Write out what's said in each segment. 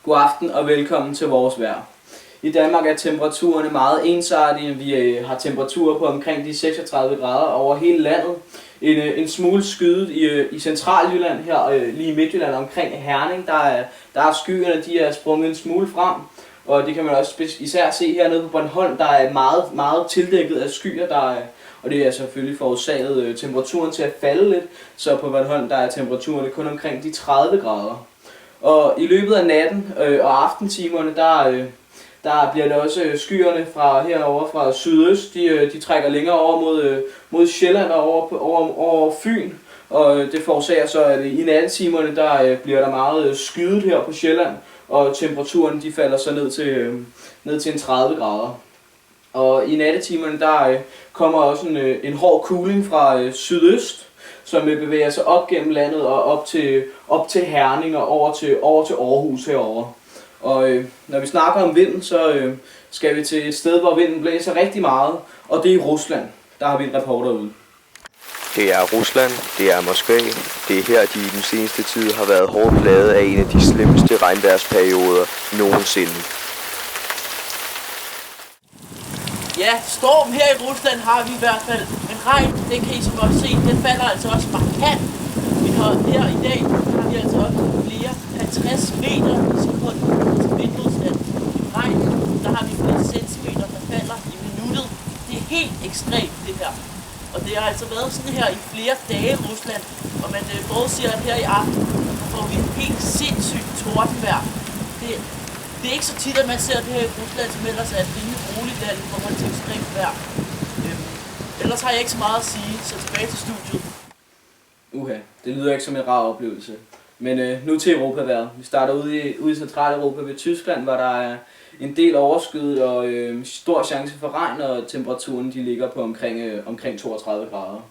God aften og velkommen til vores vejr. I Danmark er temperaturerne meget ensartige. Vi har temperaturer på omkring de 36 grader over hele landet. En smule skyet i Centraljylland, her lige i Midtjylland omkring Herning. Der er skyerne, de er sprunget en smule frem. Og det kan man også især se hernede på Bornholm, der er meget tildækket af skyer, og det er selvfølgelig forårsaget temperaturen til at falde lidt. Så på Bornholm der er temperaturen kun omkring de 30 grader. Og i løbet af natten og aftentimerne, der bliver det også skyerne herover fra sydøst, de trækker længere over mod Sjælland og over Fyn. Og det forårsager så, at i nattetimerne der bliver der meget skyet her på Sjælland, og temperaturen de falder så ned til en 30 grader. Og i nattetimerne der kommer også en hård kuling fra sydøst, som bevæger sig op gennem landet og op til Herning og over til Aarhus herover. Og når vi snakker om vinden, så skal vi til et sted, hvor vinden blæser rigtig meget, og det er i Rusland. Der har vi en reporter ude. Det er Rusland, det er Moskva. Det er her, de i den seneste tid har været hårdt plaget af en af de slemmeste regnværsperioder nogensinde. Ja, storm her i Rusland har vi i hvert fald. Men regn, den kan I som også se, den falder altså også markant. Vi har her i dag, har vi altså også flere 50 meter i sekundet til vindudstand. I regn, der har vi flere centimeter, der falder i minuttet. Det er helt ekstremt det her. Og det har altså været sådan her i flere dage i Rusland. Og man forudsiger, at her i aften, der får vi et helt sindssygt tordenvejr. Det er ikke så tit, at man ser det her i Rusland, som ellers er et rimelig roligt land i forhold til ekstremt vejr. Ellers har jeg ikke så meget at sige, så tilbage til studiet. Det lyder ikke som en rar oplevelse. Men nu til Europavejret. Vi starter ude i Centraleuropa ved Tyskland, hvor der er en del overskyet og stor chance for regn, og temperaturen de ligger på omkring 32 grader.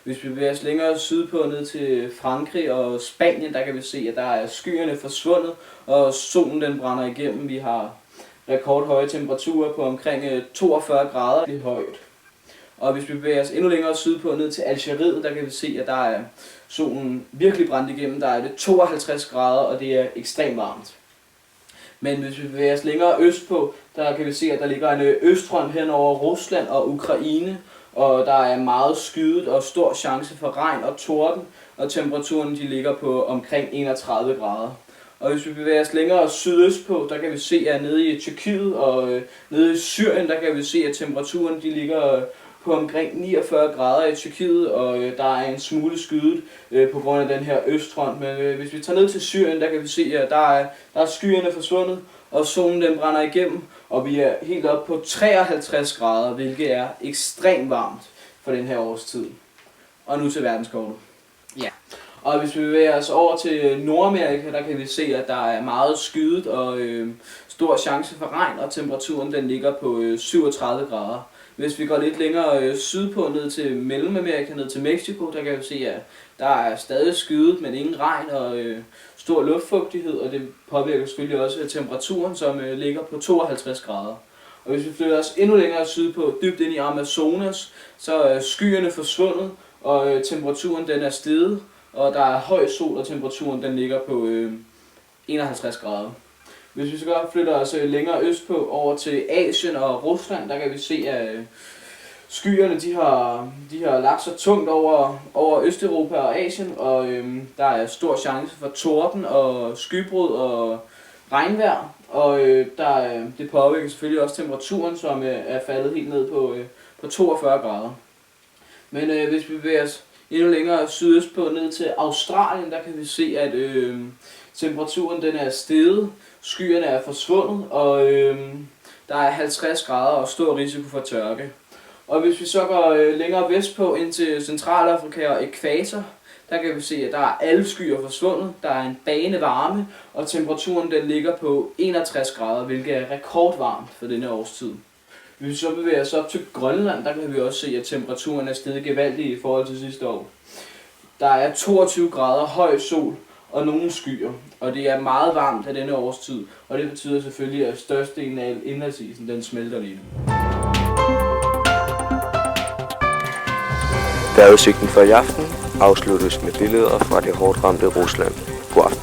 Hvis vi bevæger os længere sydpå ned til Frankrig og Spanien, der kan vi se, at der er skyerne forsvundet, og solen den brænder igennem. Vi har rekordhøje temperaturer på omkring 42 grader. Det er højt. Og hvis vi bevæger os endnu længere sydpå ned til Algeriet, der kan vi se, at der er solen virkelig brændt igennem. Der er det 52 grader, og det er ekstremt varmt. Men hvis vi bevæger os længere østpå, der kan vi se, at der ligger en østfront hen over Rusland og Ukraine, og der er meget skyet og stor chance for regn og torden, og temperaturen de ligger på omkring 31 grader. Og hvis vi bevæger os længere sydøstpå, der kan vi se, at nede i Tyrkiet og nede i Syrien, der kan vi se, at temperaturen de ligger på omkring 49 grader i Tyrkiet, og der er en smule skyet på grund af den her østfront. Men hvis vi tager ned til Syrien, der kan vi se, at der er skyerne forsvundet, og solen den brænder igennem, og vi er helt oppe på 53 grader, hvilket er ekstremt varmt for den her årstid. Og nu til verdenskortet. Ja. Og hvis vi bevæger os over til Nordamerika, der kan vi se, at der er meget skyet og stor chance for regn, og temperaturen den ligger på 37 grader. Hvis vi går lidt længere sydpå ned til Mellemamerika, ned til Mexico, der kan vi se, at der er stadig skyet, men ingen regn og stor luftfugtighed, og det påvirker selvfølgelig også temperaturen, som ligger på 52 grader. Og hvis vi flytter os endnu længere sydpå, dybt ind i Amazonas, så er skyerne forsvundet, og temperaturen den er steget, og der er høj sol, og temperaturen den ligger på 51 grader. Hvis vi så flytter os længere østpå over til Asien og Rusland, der kan vi se, at skyerne de har lagt sig tungt over Østeuropa og Asien, og der er stor chance for torden og skybrud og regnvejr, og det påvirker selvfølgelig også temperaturen, som er faldet helt ned på 42 grader. Men hvis vi bevæger os endnu længere sydøstpå ned til Australien, der kan vi se, at temperaturen den er steget, skyerne er forsvundet, og der er 50 grader og stor risiko for tørke. Og hvis vi så går længere vestpå ind til Centralafrika og Ækvator, der kan vi se, at der er alle skyer forsvundet, der er en bagende varme, og temperaturen den ligger på 61 grader, hvilket er rekordvarmt for denne årstid. Hvis vi så bevæger os op til Grønland, der kan vi også se, at temperaturen er steget gevaldigt i forhold til sidste år. Der er 22 grader høj sol og nogle skyer, og det er meget varmt af denne årstid, og det betyder selvfølgelig, at størstedelen af indlandsisen den smelter lige nu. Vejrudsigten for i aften afsluttes med billeder fra det hårdt ramte Rusland. God aften.